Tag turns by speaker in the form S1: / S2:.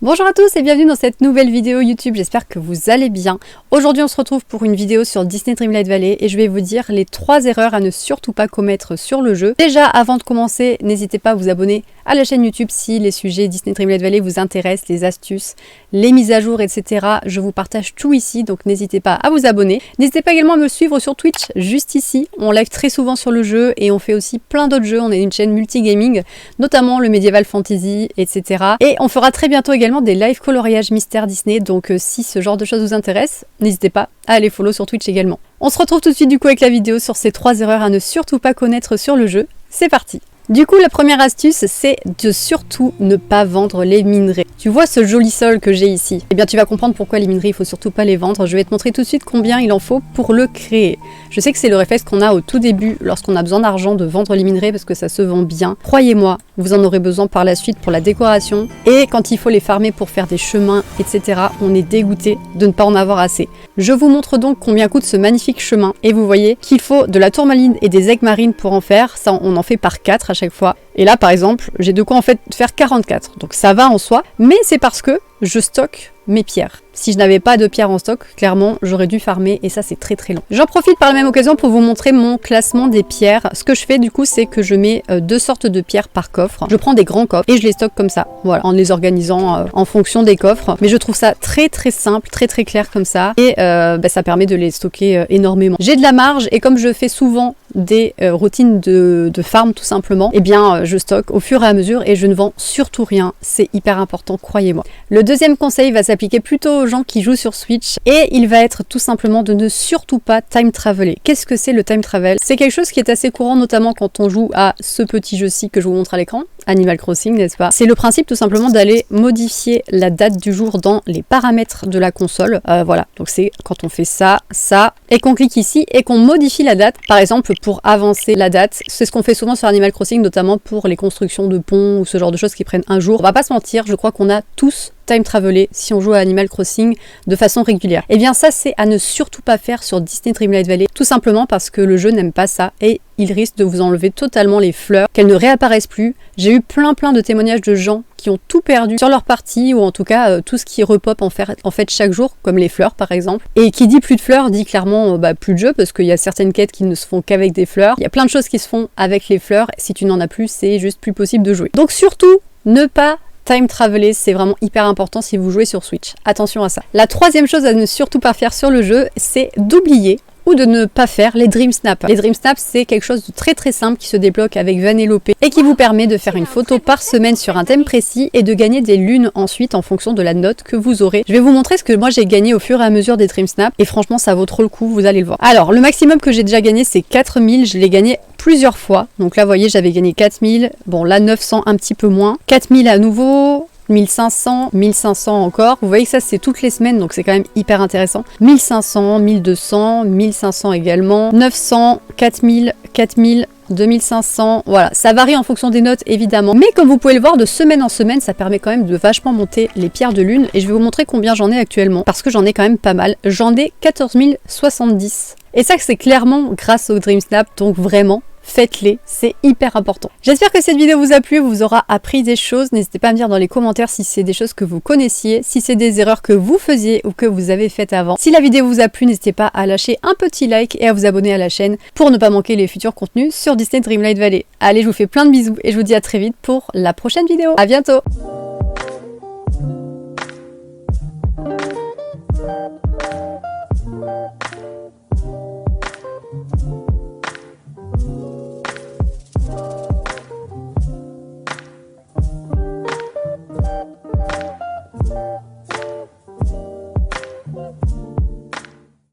S1: Bonjour à tous et bienvenue dans cette nouvelle vidéo YouTube, j'espère que vous allez bien. Aujourd'hui on se retrouve pour une vidéo sur Disney Dreamlight Valley et je vais vous dire les 3 erreurs à ne surtout pas commettre sur le jeu. Déjà avant de commencer, n'hésitez pas à vous abonner à la chaîne YouTube si les sujets Disney Dreamlight Valley vous intéressent, les astuces, les mises à jour, etc. Je vous partage tout ici, donc n'hésitez pas à vous abonner. N'hésitez pas également à me suivre sur Twitch, juste ici. On live très souvent sur le jeu et on fait aussi plein d'autres jeux. On est une chaîne multigaming, notamment le Medieval Fantasy, etc. Et on fera très bientôt également des live coloriage mystère Disney, donc si ce genre de choses vous intéresse, n'hésitez pas à aller follow sur Twitch également. On se retrouve tout de suite du coup avec la vidéo sur ces 3 erreurs à ne surtout pas connaître sur le jeu. C'est parti! Du coup, la première astuce, c'est de surtout ne pas vendre les minerais. Tu vois ce joli sol que j'ai ici? Eh bien, tu vas comprendre pourquoi les minerais, il faut surtout pas les vendre. Je vais te montrer tout de suite combien il en faut pour le créer. Je sais que c'est le réflexe qu'on a au tout début, lorsqu'on a besoin d'argent, de vendre les minerais parce que ça se vend bien. Croyez-moi, vous en aurez besoin par la suite pour la décoration. Et quand il faut les farmer pour faire des chemins, etc., on est dégoûté de ne pas en avoir assez. Je vous montre donc combien coûte ce magnifique chemin. Et vous voyez qu'il faut de la tourmaline et des aigues marines pour en faire. Ça, on en fait par 4 à chaque fois. Et là, par exemple, j'ai de quoi en fait faire 44. Donc ça va en soi, mais c'est parce que je stocke mes pierres. Si je n'avais pas de pierres en stock, clairement, j'aurais dû farmer et ça, c'est très très long. J'en profite par la même occasion pour vous montrer mon classement des pierres. Ce que je fais du coup, c'est que je mets 2 sortes de pierres par coffre. Je prends des grands coffres et je les stocke comme ça, voilà, en les organisant en fonction des coffres. Mais je trouve ça très très simple, très très clair comme ça et ça permet de les stocker énormément. J'ai de la marge et comme je fais souvent des routines de farm tout simplement, eh bien je stocke au fur et à mesure et je ne vends surtout rien. C'est hyper important, croyez-moi. Le deuxième conseil va s'appliquer plutôt aux gens qui jouent sur Switch et il va être tout simplement de ne surtout pas time traveler. Qu'est-ce que c'est le time travel? C'est quelque chose qui est assez courant notamment quand on joue à ce petit jeu-ci que je vous montre à l'écran, Animal Crossing, n'est-ce pas? C'est le principe tout simplement d'aller modifier la date du jour dans les paramètres de la console. Voilà, donc c'est quand on fait ça, et qu'on clique ici et qu'on modifie la date. Par exemple, pour avancer la date, c'est ce qu'on fait souvent sur Animal Crossing, notamment pour les constructions de ponts ou ce genre de choses qui prennent un jour. On va pas se mentir, je crois qu'on a tous time traveler si on joue à Animal Crossing de façon régulière. Et bien ça, c'est à ne surtout pas faire sur Disney Dreamlight Valley, tout simplement parce que le jeu n'aime pas ça et il risque de vous enlever totalement les fleurs, qu'elles ne réapparaissent plus. J'ai eu plein de témoignages de gens qui ont tout perdu sur leur partie, ou en tout cas tout ce qui repop en fait chaque jour, comme les fleurs par exemple. Et qui dit plus de fleurs dit clairement plus de jeu, parce qu'il y a certaines quêtes qui ne se font qu'avec des fleurs. Il y a plein de choses qui se font avec les fleurs, si tu n'en as plus, c'est juste plus possible de jouer. Donc surtout, ne pas time traveler, c'est vraiment hyper important si vous jouez sur Switch. Attention à ça. La troisième chose à ne surtout pas faire sur le jeu, c'est d'oublier ou de ne pas faire les Dream Snaps. Les Dream Snaps, c'est quelque chose de très très simple qui se débloque avec Vanellope et qui vous permet de faire une photo par semaine sur un thème précis et de gagner des lunes ensuite en fonction de la note que vous aurez. Je vais vous montrer ce que moi j'ai gagné au fur et à mesure des Dream Snaps et franchement ça vaut trop le coup, vous allez le voir. Alors le maximum que j'ai déjà gagné c'est 4000, je l'ai gagné plusieurs fois. Donc là vous voyez j'avais gagné 4000, bon là 900 un petit peu moins, 4000 à nouveau, 1500, 1500 encore. Vous voyez que ça c'est toutes les semaines donc c'est quand même hyper intéressant. 1500, 1200, 1500 également, 900, 4000, 4000, 2500, voilà, ça varie en fonction des notes évidemment, mais comme vous pouvez le voir de semaine en semaine, ça permet quand même de vachement monter les pierres de lune et je vais vous montrer combien j'en ai actuellement parce que j'en ai quand même pas mal. J'en ai 14 070 et ça c'est clairement grâce au Dream Snap, donc vraiment faites-les, c'est hyper important. J'espère que cette vidéo vous a plu, vous aura appris des choses. N'hésitez pas à me dire dans les commentaires si c'est des choses que vous connaissiez, si c'est des erreurs que vous faisiez ou que vous avez faites avant. Si la vidéo vous a plu, n'hésitez pas à lâcher un petit like et à vous abonner à la chaîne pour ne pas manquer les futurs contenus sur Disney Dreamlight Valley. Allez, je vous fais plein de bisous et je vous dis à très vite pour la prochaine vidéo. À bientôt!
S2: Thank you.